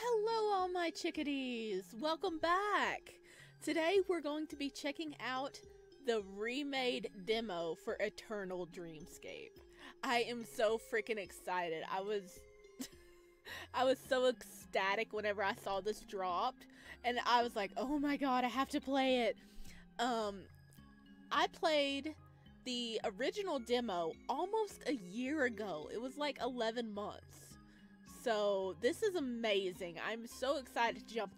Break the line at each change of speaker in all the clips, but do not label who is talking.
Hello all my chickadees! Welcome back! Today we're going to be checking out the remade demo for Eternal Dreamscape. I am so freaking excited. I was so ecstatic whenever I saw this dropped, and I was like, oh my god, I have to play it. I played the original demo almost a year ago. It was like 11 months. So this is amazing. I'm so excited to jump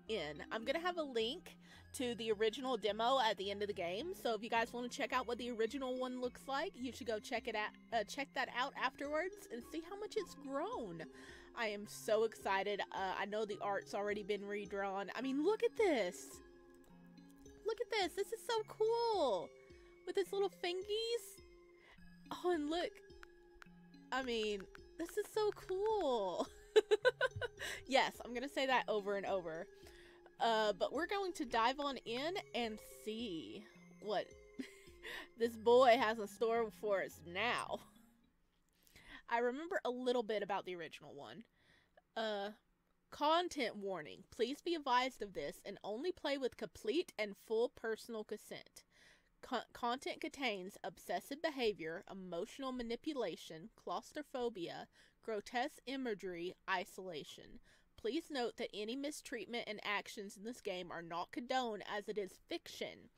in. I'm going to have a link to the original demo at the end of the game. So if you guys want to check out what the original one looks like, you should go check it out. Check that out afterwards and see how much it's grown. I am so excited. I know the art's already been redrawn. I mean, look at this. Look at this. This is so cool. With its little fingies. Oh, and look. I mean, this is so cool. Yes, I'm going to say that over and over. But we're going to dive on in and see what this boy has in store for us now. I remember a little bit about the original one. Content warning. Please be advised of this and only play with complete and full personal consent. Content contains obsessive behavior, emotional manipulation, claustrophobia, grotesque imagery, isolation. Please note that any mistreatment and actions in this game are not condoned as it is fiction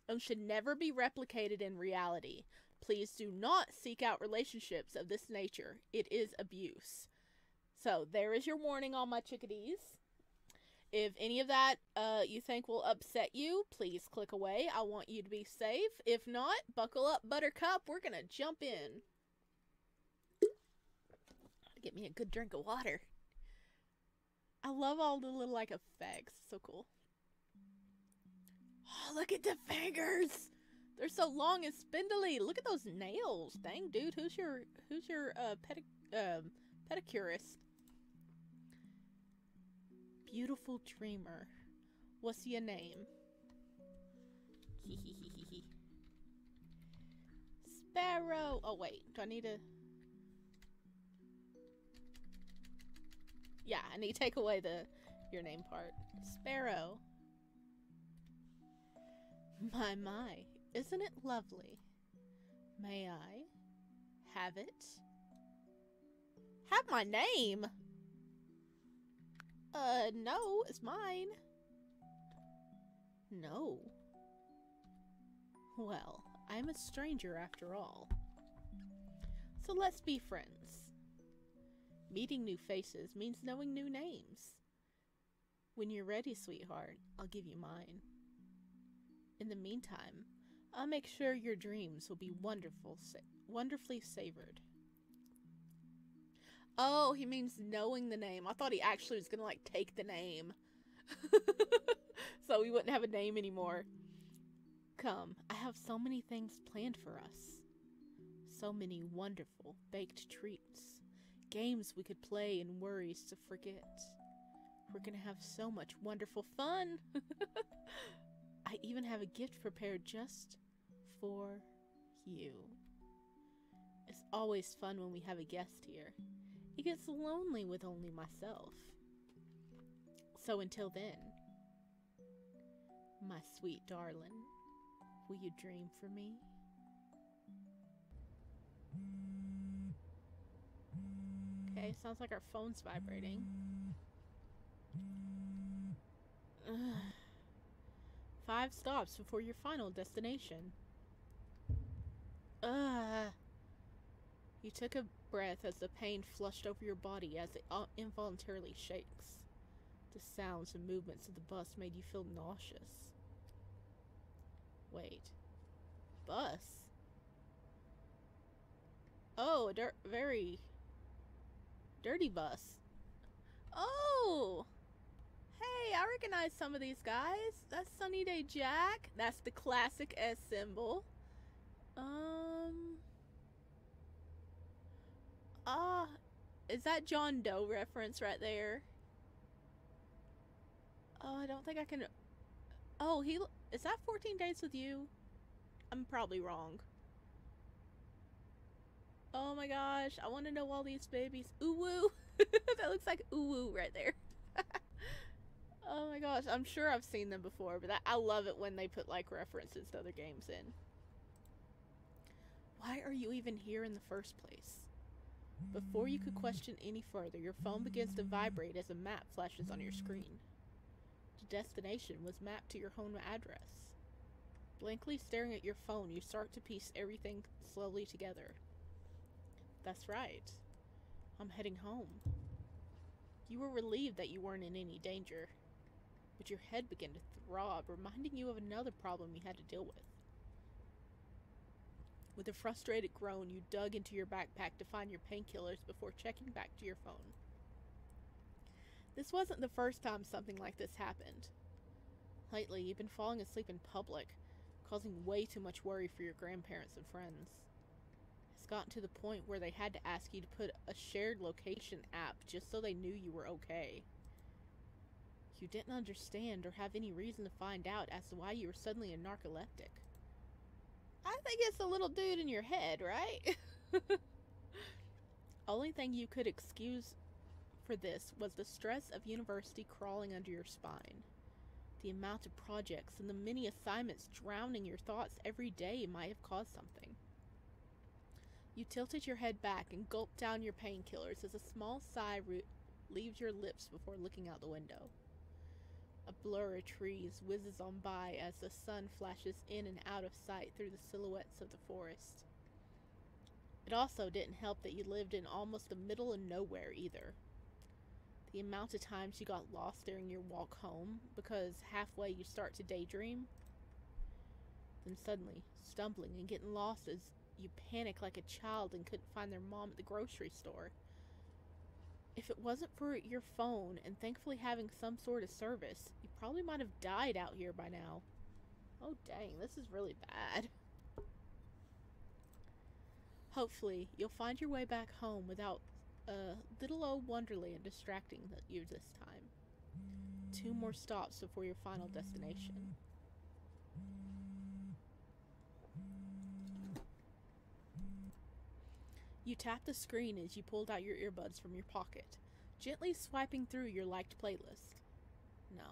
and should never be replicated in reality. Please do not seek out relationships of this nature. It is abuse. So, there is your warning, all my chickadees. If any of that you think will upset you, please click away. I want you to be safe. If not, buckle up, Buttercup. We're going to jump in. Get me a good drink of water. I love all the little, like, effects. So cool. Oh, look at the fingers. They're so long and spindly. Look at those nails. Dang, dude. Who's your pedicurist? Beautiful dreamer. What's your name? Sparrow. Oh, wait. Do I need to... Yeah, I need to take away your name part. Sparrow. My. Isn't it lovely? May I have it? Have my name? No, it's mine. No. Well, I'm a stranger after all. So let's be friends. Meeting new faces means knowing new names. When you're ready, sweetheart, I'll give you mine. In the meantime, I'll make sure your dreams will be wonderfully savored. Oh, he means knowing the name. I thought he actually was gonna, like, take the name. So we wouldn't have a name anymore. Come, I have so many things planned for us. So many wonderful baked treats. Games we could play and worries to forget. We're gonna have so much wonderful fun. I even have a gift prepared just for you. It's always fun when we have a guest here. It gets lonely with only myself. So until then, my sweet darling, will you dream for me? Okay, sounds like our phone's vibrating. Ugh. 5 stops before your final destination. Ugh. You took a breath as the pain flushed over your body as it involuntarily shakes. The sounds and movements of the bus made you feel nauseous. Wait. Bus? Oh, a very dirty bus. Oh! Hey, I recognize some of these guys. That's Sunny Day Jack. That's the classic S symbol. Is that John Doe reference right there? Oh, I don't think I can... Oh, is that 14 Days with You? I'm probably wrong. Oh my gosh, I want to know all these babies. Ooh woo! That looks like ooh woo right there. Oh my gosh, I'm sure I've seen them before, but I love it when they put like references to other games in. Why are you even here in the first place? Before you could question any further, your phone begins to vibrate as a map flashes on your screen. The destination was mapped to your home address. Blankly staring at your phone, you start to piece everything slowly together. That's right. I'm heading home. You were relieved that you weren't in any danger, but your head began to throb, reminding you of another problem you had to deal with. With a frustrated groan, you dug into your backpack to find your painkillers before checking back to your phone. This wasn't the first time something like this happened. Lately, you've been falling asleep in public, causing way too much worry for your grandparents and friends. It's gotten to the point where they had to ask you to put a shared location app just so they knew you were okay. You didn't understand or have any reason to find out as to why you were suddenly a narcoleptic. I think it's the little dude in your head, right? Only thing you could excuse for this was the stress of university crawling under your spine. The amount of projects and the many assignments drowning your thoughts every day might have caused something. You tilted your head back and gulped down your painkillers as a small sigh leaves your lips before looking out the window. A blur of trees whizzes on by as the sun flashes in and out of sight through the silhouettes of the forest. It also didn't help that you lived in almost the middle of nowhere either. The amount of times you got lost during your walk home because halfway you start to daydream. Then suddenly, stumbling and getting lost as you panic like a child and couldn't find their mom at the grocery store. If it wasn't for your phone and thankfully having some sort of service, you probably might have died out here by now. Oh dang, this is really bad. Hopefully, you'll find your way back home without little old Wonderland distracting you this time. 2 more stops before your final destination. You tapped the screen as you pulled out your earbuds from your pocket, gently swiping through your liked playlist. No.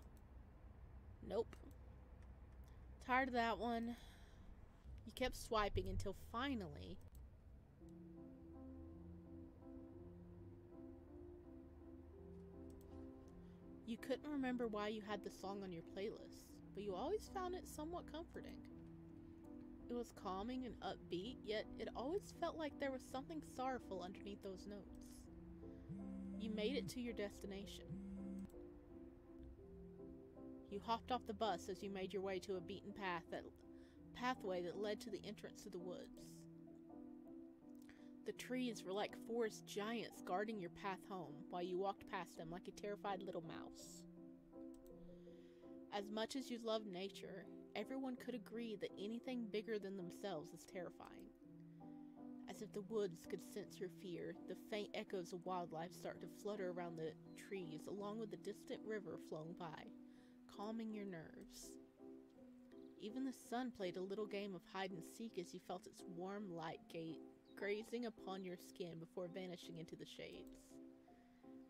Nope. Tired of that one. You kept swiping until finally... You couldn't remember why you had the song on your playlist, but you always found it somewhat comforting. It was calming and upbeat, yet it always felt like there was something sorrowful underneath those notes. You made it to your destination. You hopped off the bus as you made your way to a beaten pathway that led to the entrance to the woods. The trees were like forest giants guarding your path home while you walked past them like a terrified little mouse. As much as you love nature, everyone could agree that anything bigger than themselves is terrifying. As if the woods could sense your fear, the faint echoes of wildlife start to flutter around the trees along with the distant river flowing by, calming your nerves. Even the sun played a little game of hide and seek as you felt its warm light grazing upon your skin before vanishing into the shades.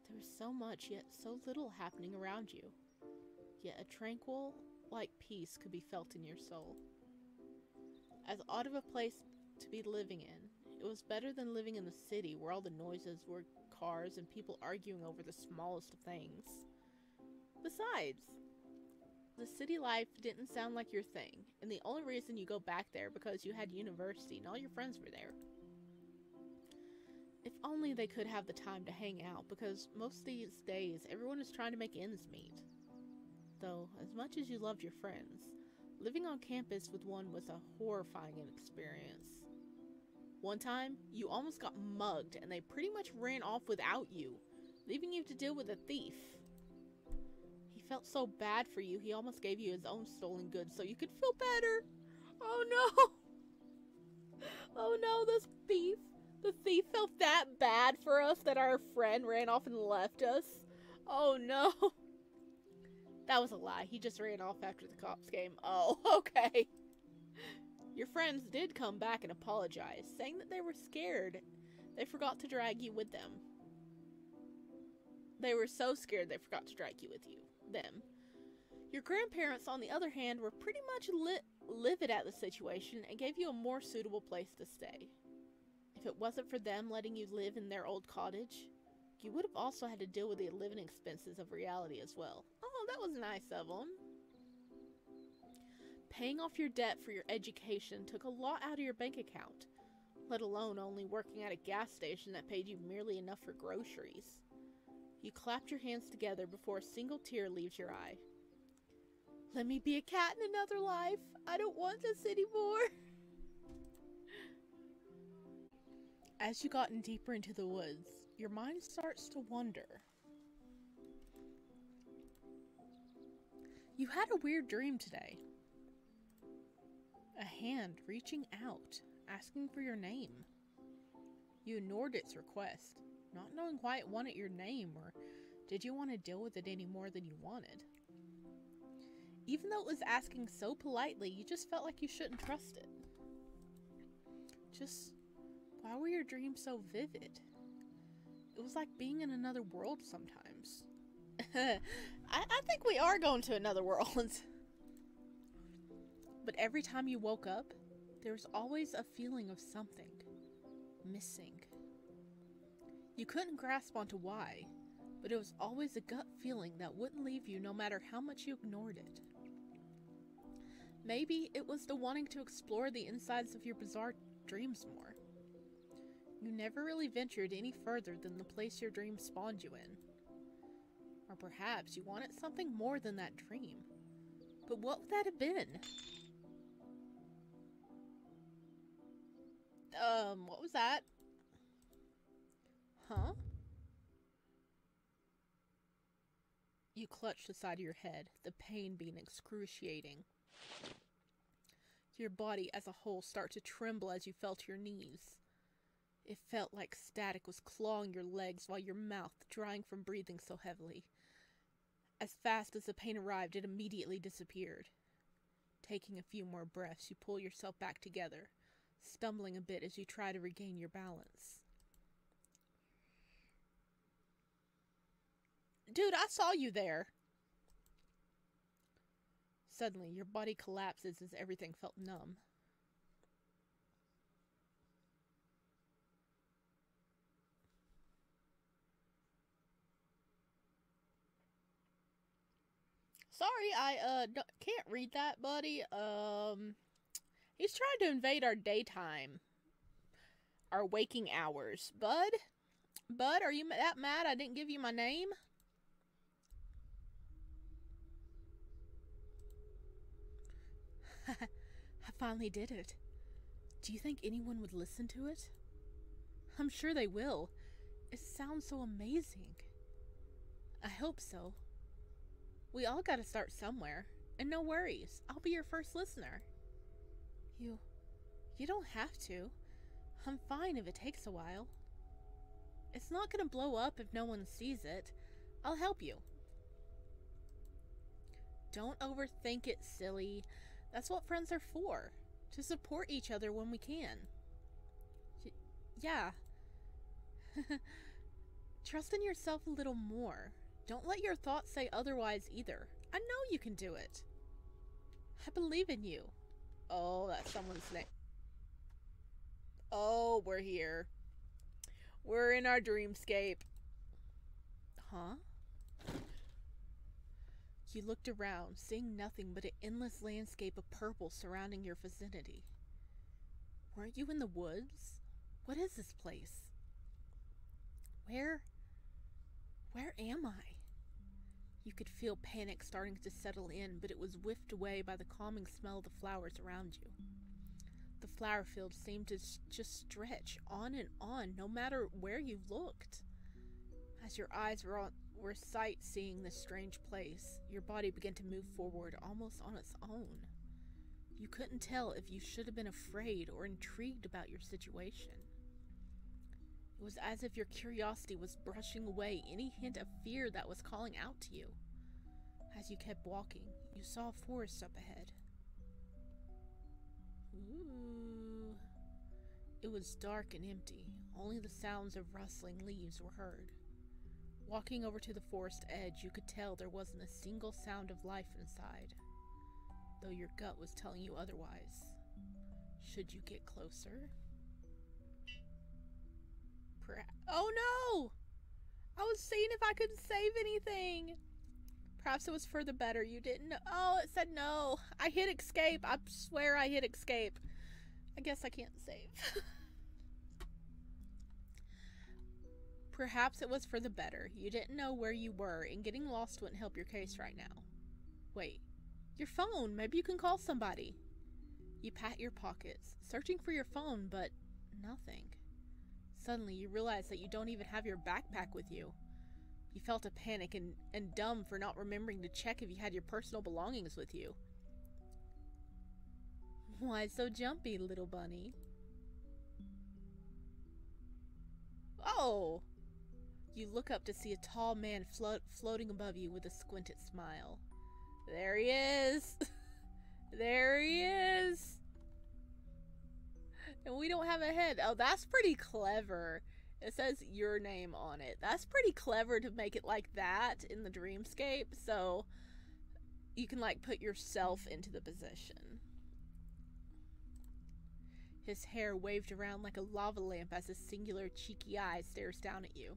There was so much, yet so little happening around you. Yet a tranquil, like peace could be felt in your soul. As odd of a place to be living in, it was better than living in the city where all the noises were cars and people arguing over the smallest of things. Besides, the city life didn't sound like your thing, and the only reason you go back there because you had university and all your friends were there. If only they could have the time to hang out, because most these days everyone is trying to make ends meet. Though, as much as you loved your friends, living on campus with one was a horrifying experience. One time, you almost got mugged and they pretty much ran off without you, leaving you to deal with a thief. He felt so bad for you, he almost gave you his own stolen goods so you could feel better. Oh no! Oh no, this thief! The thief felt that bad for us that our friend ran off and left us. Oh no! That was a lie. He just ran off after the cops came. Oh, okay. Your friends did come back and apologize, saying that they were scared. They forgot to drag you with them. They were so scared they forgot to strike you with them. Your grandparents, on the other hand, were pretty much livid at the situation and gave you a more suitable place to stay. If it wasn't for them letting you live in their old cottage, you would have also had to deal with the living expenses of reality as well. Oh, that was nice of them. Paying off your debt for your education took a lot out of your bank account, let alone only working at a gas station that paid you merely enough for groceries. You clapped your hands together before a single tear leaves your eye. Let me be a cat in another life. I don't want this anymore. As you gotten deeper into the woods, your mind starts to wander. You had a weird dream today. A hand reaching out, asking for your name. You ignored its request, not knowing why it wanted your name, or did you want to deal with it any more than you wanted? Even though it was asking so politely, you just felt like you shouldn't trust it. Just, why were your dreams so vivid? It was like being in another world sometimes. I think we are going to another world. But every time you woke up, there was always a feeling of something missing. You couldn't grasp onto why, but it was always a gut feeling that wouldn't leave you no matter how much you ignored it. Maybe it was the wanting to explore the insides of your bizarre dreams more. You never really ventured any further than the place your dream spawned you in. Or perhaps you wanted something more than that dream. But what would that have been? What was that? Huh? You clutched the side of your head, the pain being excruciating. Your body as a whole started to tremble as you fell to your knees. It felt like static was clawing your legs while your mouth drying from breathing so heavily. As fast as the pain arrived, it immediately disappeared. Taking a few more breaths, you pull yourself back together, stumbling a bit as you try to regain your balance. Dude, I saw you there! Suddenly, your body collapses as everything felt numb. Sorry, I can't read that, buddy. He's trying to invade our daytime. Our waking hours. Bud? Bud, are you that mad I didn't give you my name? I finally did it. Do you think anyone would listen to it? I'm sure they will. It sounds so amazing. I hope so. We all gotta start somewhere. And no worries, I'll be your first listener. You don't have to. I'm fine if it takes a while. It's not gonna blow up if no one sees it. I'll help you. Don't overthink it, silly. That's what friends are for. To support each other when we can. Yeah. Trust in yourself a little more. Don't let your thoughts say otherwise either. I know you can do it. I believe in you. Oh, that's someone's name. Oh, we're here. We're in our dreamscape. Huh? You looked around, seeing nothing but an endless landscape of purple surrounding your vicinity. Weren't you in the woods? What is this place? Where am I? You could feel panic starting to settle in, but it was whiffed away by the calming smell of the flowers around you. The flower field seemed to just stretch on and on, no matter where you looked. As your eyes were sightseeing this strange place, your body began to move forward almost on its own. You couldn't tell if you should have been afraid or intrigued about your situation. It was as if your curiosity was brushing away any hint of fear that was calling out to you. As you kept walking, you saw a forest up ahead. Ooh. It was dark and empty. Only the sounds of rustling leaves were heard. Walking over to the forest edge, you could tell there wasn't a single sound of life inside, though your gut was telling you otherwise. Should you get closer? Oh no! I was seeing if I could save anything. Perhaps it was for the better. You didn't know. Oh, it said no. I hit escape. I swear I hit escape. I guess I can't save. Perhaps it was for the better. You didn't know where you were, and getting lost wouldn't help your case right now. Wait. Your phone. Maybe you can call somebody. You pat your pockets, searching for your phone, but nothing. Suddenly, you realize that you don't even have your backpack with you. You felt a panic and dumb for not remembering to check if you had your personal belongings with you. Why so jumpy, little bunny? Oh! You look up to see a tall man floating above you with a squinted smile. There he is! There he is! And we don't have a head. Oh, that's pretty clever. It says your name on it. That's pretty clever to make it like that in the Dreamscape. So you can like put yourself into the position. His hair waved around like a lava lamp as his singular cheeky eye stares down at you.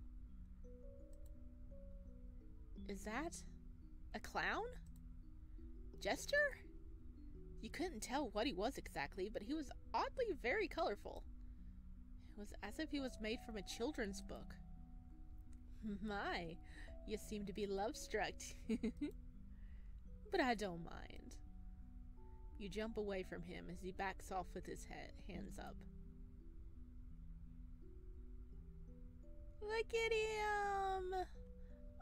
Is that a clown? Jester? You couldn't tell what he was exactly, but he was oddly very colorful. It was as if he was made from a children's book. My, you seem to be love-struck. But I don't mind. You jump away from him as he backs off with his hands up. Look at him!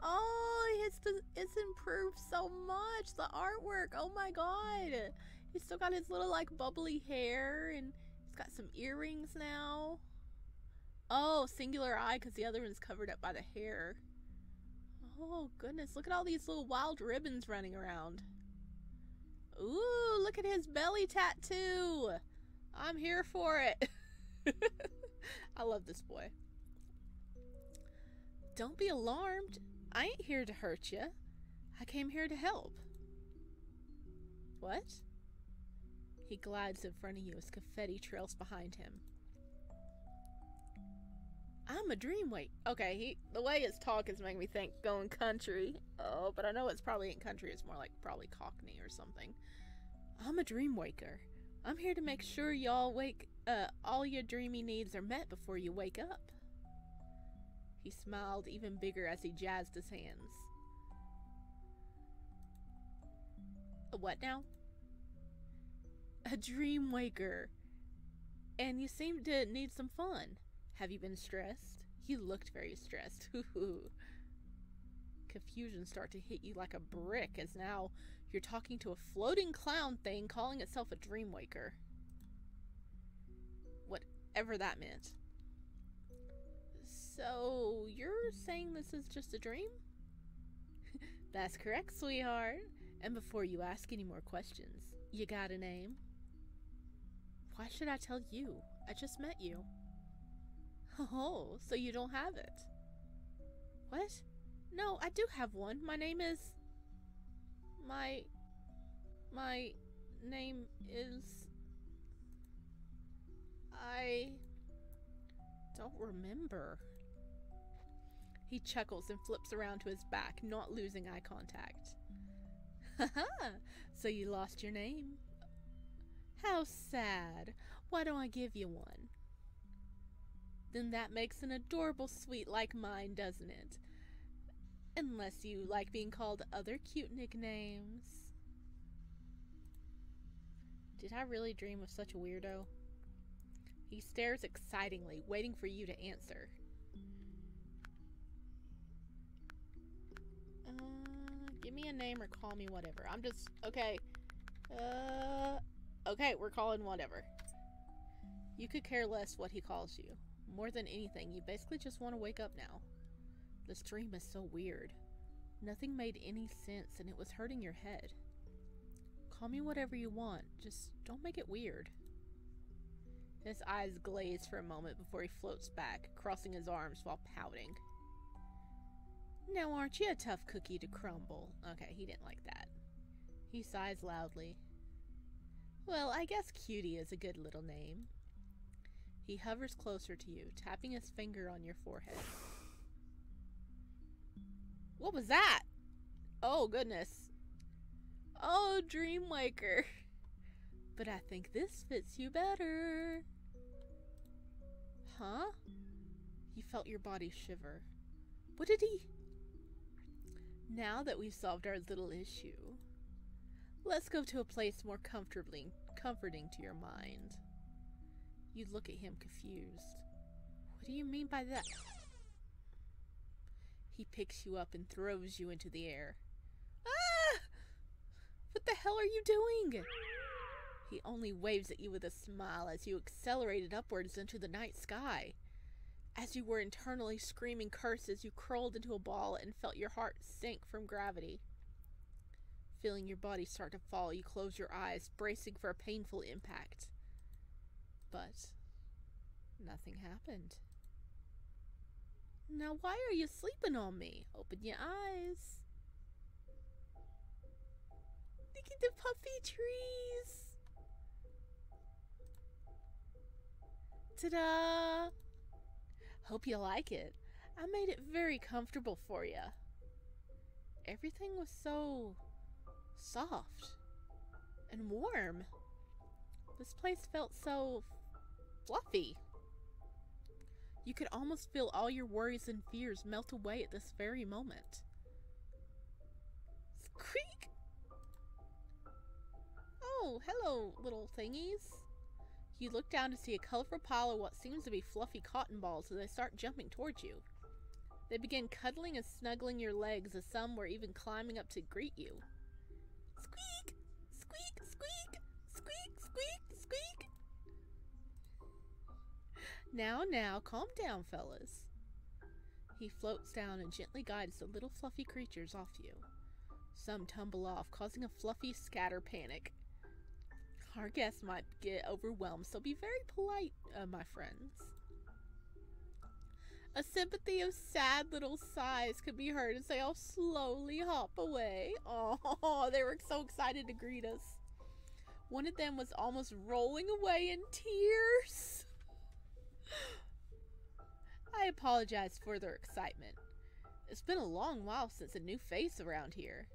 Oh, it's improved so much. The artwork, oh my god. He's still got his little like bubbly hair and he's got some earrings now. Oh, singular eye because the other one's covered up by the hair. Oh goodness, look at all these little wild ribbons running around. Ooh, look at his belly tattoo. I'm here for it. I love this boy. Don't be alarmed. I ain't here to hurt you. I came here to help. What? He glides in front of you as confetti trails behind him. I'm a Dreamwake. Okay, the way his talk is making me think going country. Oh, but I know it's probably ain't country. It's more like probably Cockney or something. I'm a Dreamwaker. I'm here to make sure y'all all your dreamy needs are met before you wake up. He smiled even bigger as he jazzed his hands. A what now? A Dreamwaker. And you seem to need some fun. Have you been stressed? You looked very stressed. Confusion started to hit you like a brick as now you're talking to a floating clown thing calling itself a Dreamwaker. Whatever that meant. So, you're saying this is just a dream? That's correct, sweetheart. And before you ask any more questions, you got a name? Why should I tell you? I just met you. Oh, so you don't have it. What? No, I do have one. My name is... My name is... I don't remember. He chuckles and flips around to his back, not losing eye contact. Haha, so you lost your name? How sad. Why don't I give you one? Then that makes an adorable sweet like mine, doesn't it? Unless you like being called other cute nicknames. Did I really dream of such a weirdo? He stares excitingly, waiting for you to answer. Give me a name or call me whatever. I'm just... Okay. Okay, we're calling whatever. You could care less what he calls you. More than anything, you basically just want to wake up now. This dream is so weird. Nothing made any sense and it was hurting your head. Call me whatever you want. Just don't make it weird. His eyes glaze for a moment before he floats back, crossing his arms while pouting. Now aren't you a tough cookie to crumble? Okay, he didn't like that. He sighs loudly. Well, I guess Cutie is a good little name. He hovers closer to you, tapping his finger on your forehead. What was that? Oh, goodness. Oh, Dreamwaker. But I think this fits you better. Huh? He felt your body shiver. What did he... Now that we've solved our little issue, let's go to a place more comforting to your mind. You look at him confused. What do you mean by that? He picks you up and throws you into the air. Ah! What the hell are you doing? He only waves at you with a smile as you accelerated upwards into the night sky. As you were internally screaming curses, you curled into a ball and felt your heart sink from gravity. Feeling your body start to fall, you close your eyes, bracing for a painful impact. But nothing happened. Now why are you sleeping on me? Open your eyes. Look at the puffy trees. Ta-da! Hope you like it. I made it very comfortable for you. Everything was so soft and warm. This place felt so fluffy. You could almost feel all your worries and fears melt away at this very moment. Squeak! Oh, hello, little thingies. You look down to see a colorful pile of what seems to be fluffy cotton balls as they start jumping towards you. They begin cuddling and snuggling your legs as some were even climbing up to greet you. Squeak! Squeak! Squeak! Squeak! Squeak! Squeak! Now, calm down, fellas. He floats down and gently guides the little fluffy creatures off you. Some tumble off, causing a fluffy scatter panic. Our guests might get overwhelmed, so be very polite, my friends. A sympathy of sad little sighs could be heard as they all slowly hop away. Oh, they were so excited to greet us. One of them was almost rolling away in tears. I apologize for their excitement. It's been a long while since a new face around here.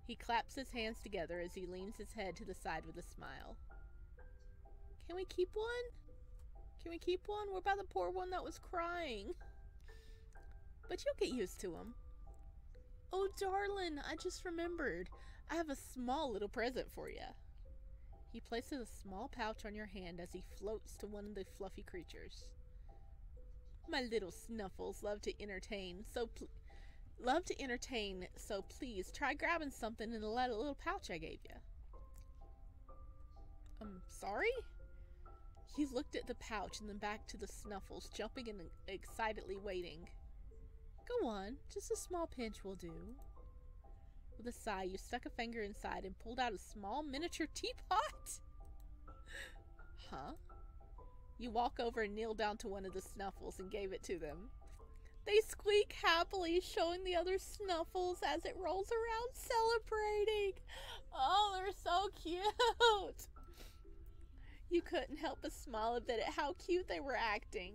He claps his hands together as he leans his head to the side with a smile. Can we keep one? Can we keep one? What about the poor one that was crying? But you'll get used to him. Oh, darling, I just remembered. I have a small little present for you. He places a small pouch on your hand as he floats to one of the fluffy creatures. My little snuffles love to entertain, so please try grabbing something in the little pouch I gave you. Sorry? He looked at the pouch and then back to the snuffles, jumping and excitedly waiting. Go on, just a small pinch will do. With a sigh, you stuck a finger inside and pulled out a small miniature teapot. Huh? You walk over and kneel down to one of the snuffles and gave it to them. They squeak happily, showing the other snuffles as it rolls around celebrating. Oh, they're so cute. You couldn't help but smile a bit at how cute they were acting.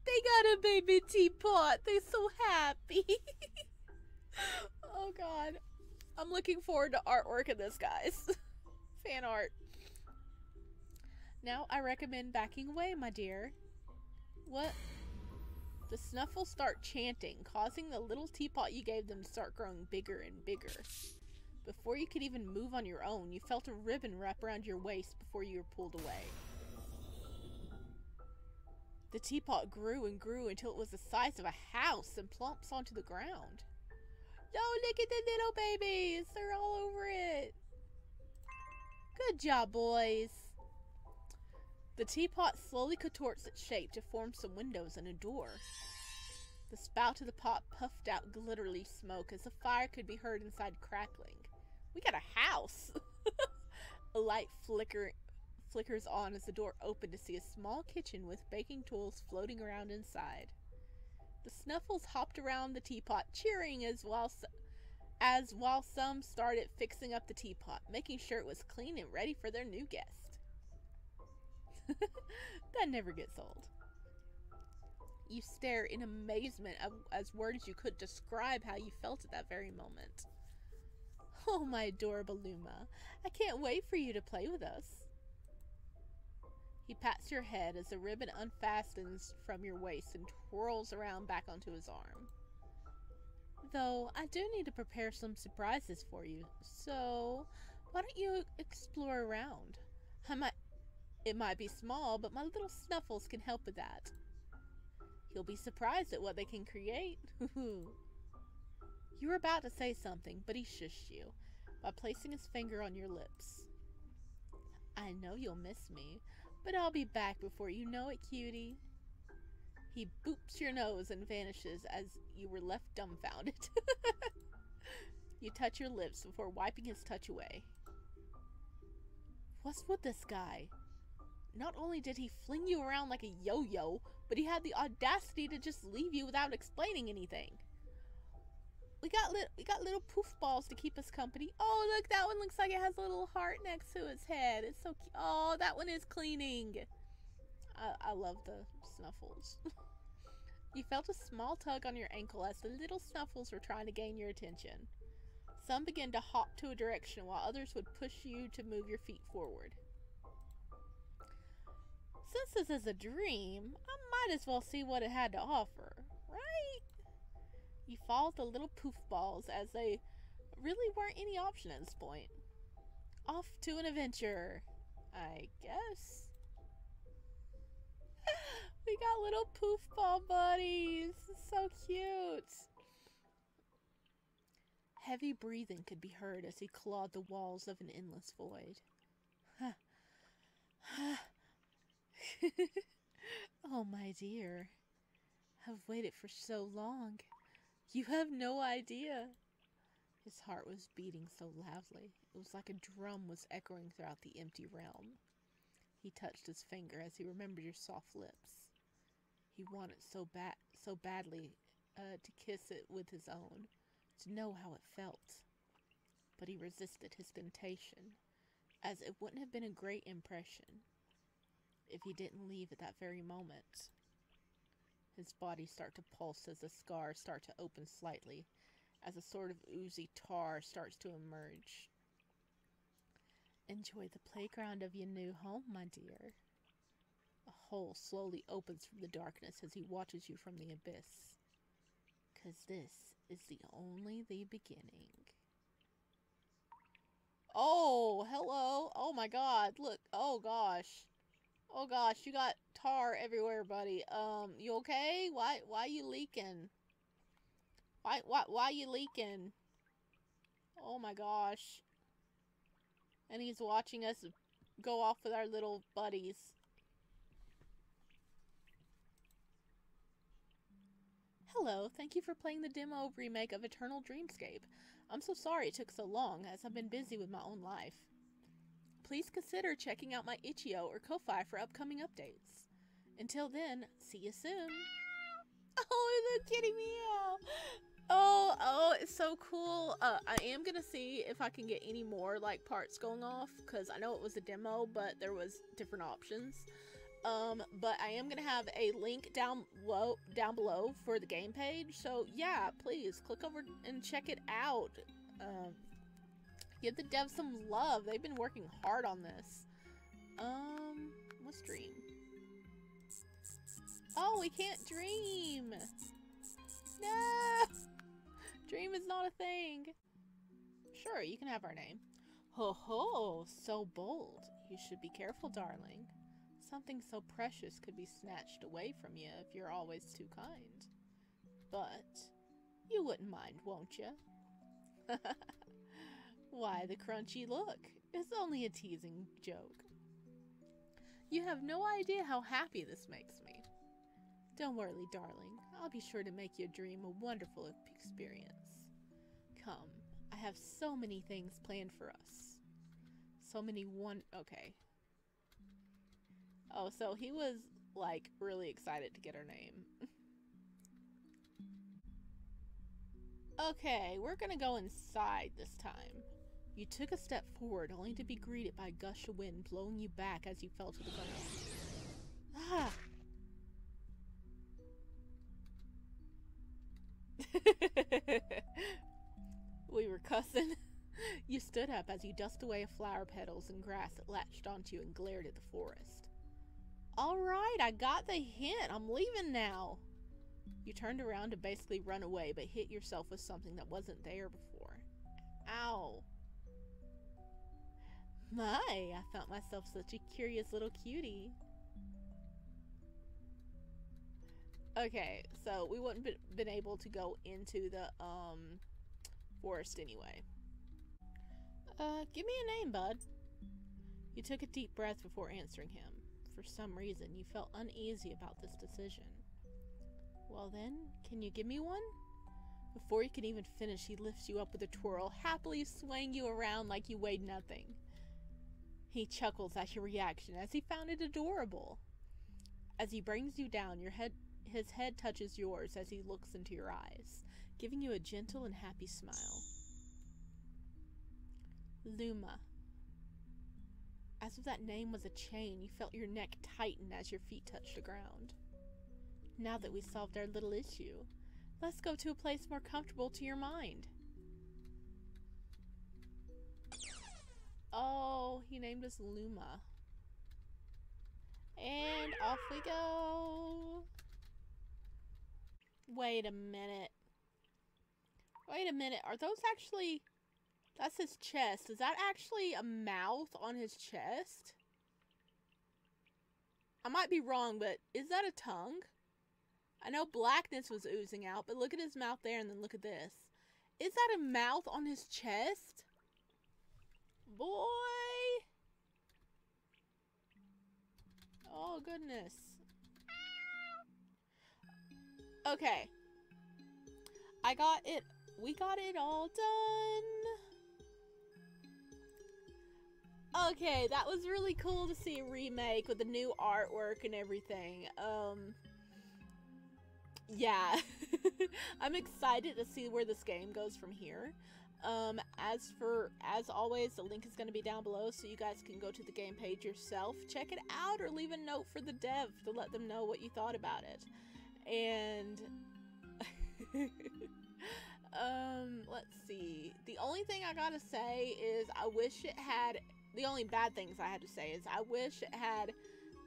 They got a baby teapot. They're so happy. Oh, God. I'm looking forward to artwork of this, guys. Fan art. Now I recommend backing away, my dear. What? The snuffles start chanting, causing the little teapot you gave them to start growing bigger and bigger. Before you could even move on your own, you felt a ribbon wrap around your waist before you were pulled away. The teapot grew and grew until it was the size of a house and plumps onto the ground. Oh, look at the little babies! They're all over it! Good job, boys! The teapot slowly contorts its shape to form some windows and a door. The spout of the pot puffed out glittery smoke as the fire could be heard inside crackling. We got a house! A light flickers on as the door opened to see a small kitchen with baking tools floating around inside. The Snuffles hopped around the teapot, cheering while some started fixing up the teapot, making sure it was clean and ready for their new guest. That never gets old. You stare in amazement as words you could describe how you felt at that very moment. Oh, my adorable Luma, I can't wait for you to play with us. He pats your head as the ribbon unfastens from your waist and twirls around back onto his arm. Though, I do need to prepare some surprises for you, so why don't you explore around? It might be small, but my little Snuffles can help with that. You'll be surprised at what they can create. You were about to say something, but he shushed you by placing his finger on your lips. I know you'll miss me, but I'll be back before you know it, cutie. He boops your nose and vanishes as you were left dumbfounded. You touch your lips before wiping his touch away. What's with this guy? Not only did he fling you around like a yo-yo, but he had the audacity to just leave you without explaining anything. We got little poof balls to keep us company. Oh, look, that one looks like it has a little heart next to its head. It's so cute. Oh, that one is cleaning. I love the Snuffles. You felt a small tug on your ankle as the little Snuffles were trying to gain your attention. Some began to hop to a direction while others would push you to move your feet forward. Since this is a dream, I might as well see what it had to offer, right? You followed the little poof balls as they really weren't any option at this point. Off to an adventure, I guess. We got little poof ball buddies. So cute. Heavy breathing could be heard as he clawed the walls of an endless void. Oh, my dear. I've waited for so long. You have no idea. His heart was beating so loudly. It was like a drum was echoing throughout the empty realm. He touched his finger as he remembered your soft lips. He wanted so badly to kiss it with his own, to know how it felt. But he resisted his temptation, as it wouldn't have been a great impression if he didn't leave at that very moment. His body started to pulse as the scars start to open slightly, as a sort of oozy tar starts to emerge. Enjoy the playground of your new home, my dear. A hole slowly opens from the darkness as he watches you from the abyss. 'Cause this is only the beginning. Oh, hello. Oh my god, look. Oh gosh. Oh gosh, you got tar everywhere, buddy. You okay? Why you leaking? Why you leaking? Oh my gosh. And he's watching us go off with our little buddies. Hello, thank you for playing the demo remake of Eternal Dreamscape. I'm so sorry it took so long, as I've been busy with my own life. Please consider checking out my itch.io or Ko-Fi for upcoming updates. Until then, see you soon. Oh, the kitty meow. Oh, it's so cool. I am gonna see if I can get any more like parts going off, because I know it was a demo, but there was different options. But I am gonna have a link down below for the game page. So yeah, please click over and check it out. Give the devs some love. They've been working hard on this. Let's dream. Oh, we can't dream. No! Dream is not a thing. Sure, you can have our name. Ho ho, so bold. You should be careful, darling. Something so precious could be snatched away from you if you're always too kind. But you wouldn't mind, won't you? Why the crunchy look? It's only a teasing joke. You have no idea how happy this makes me. Don't worry, darling. I'll be sure to make your dream a wonderful experience. Come, I have so many things planned for us. So many okay. Oh, so he was, like, really excited to get her name. Okay, we're gonna go inside this time. You took a step forward, only to be greeted by a gush of wind blowing you back as you fell to the ground. Ah! We were cussing. You stood up as you dusted away flower petals and grass that latched onto you and glared at the forest. Alright, I got the hint. I'm leaving now. You turned around to basically run away, but hit yourself with something that wasn't there before. Ow. My, I found myself such a curious little cutie. Okay, so we wouldn't been able to go into the forest anyway. Give me a name, bud. You took a deep breath before answering him. For some reason, you felt uneasy about this decision. Well then, can you give me one? Before you can even finish, he lifts you up with a twirl, happily swaying you around like you weighed nothing. He chuckles at your reaction as he found it adorable. As he brings you down, his head touches yours as he looks into your eyes, giving you a gentle and happy smile. Luma. As if that name was a chain, you felt your neck tighten as your feet touched the ground. Now that we solved our little issue, let's go to a place more comfortable to your mind. Oh, he named us Luma. And off we go. Wait a minute. Wait a minute. Are those actually... That's his chest. Is that actually a mouth on his chest? I might be wrong, but is that a tongue? I know blackness was oozing out, but look at his mouth there and then look at this. Is that a mouth on his chest? Boy! Oh, goodness. Okay. I got it. We got it all done. Okay, that was really cool to see a remake with the new artwork and everything. Yeah. I'm excited to see where this game goes from here. As always, the link is going to be down below so you guys can go to the game page yourself, check it out, or leave a note for the dev to let them know what you thought about it. And let's see. The only thing I gotta say is I wish it had, the only bad things I had to say is I wish it had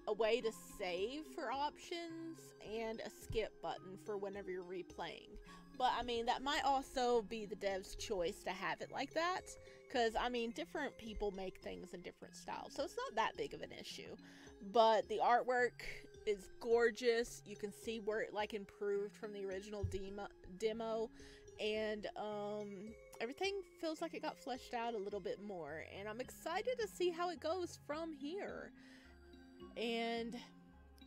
a way to save for options and a skip button for whenever you're replaying. But I mean, that might also be the dev's choice to have it like that, because I mean, different people make things in different styles, so it's not that big of an issue. But the artwork is gorgeous. You can see where it like improved from the original demo, and everything feels like it got fleshed out a little bit more, and I'm excited to see how it goes from here. And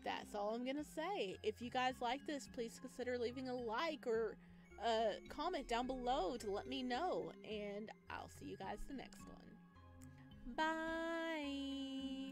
that's all I'm gonna say. If you guys like this, please consider leaving a like or a comment down below to let me know, and I'll see you guys the next one. Bye.